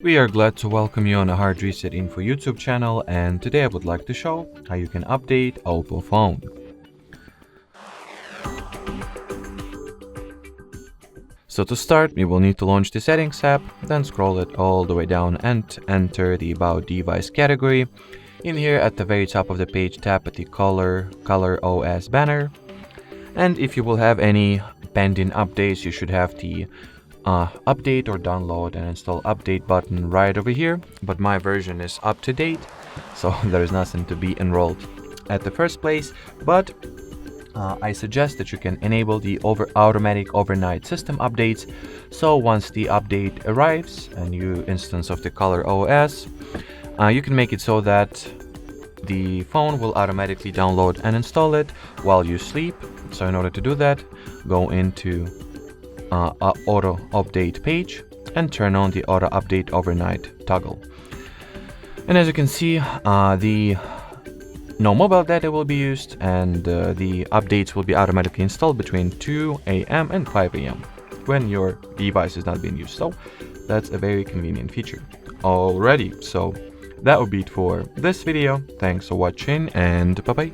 We are glad to welcome you on the HardReset.Info YouTube channel, and today I would like to show how you can update Oppo phone. So to start, we will need to launch the settings app, then scroll it all the way down and enter the about device category. In here at the very top of the page, tap at the color OS banner, and if you will have any pending updates, you should have the update or download and install update button right over here, but my version is up to date, so there is nothing to be enrolled at the first place. But I suggest that you can enable the automatic overnight system updates, so once the update arrives, a new instance of the color OS, you can make it so that the phone will automatically download and install it while you sleep. So in order to do that, go into auto update page and turn on the auto update overnight toggle. And as you can see, no mobile data will be used, and the updates will be automatically installed between 2 a.m. and 5 a.m. when your device is not being used. So that's a very convenient feature. Alrighty, so that would be it for this video. Thanks for watching, and bye bye.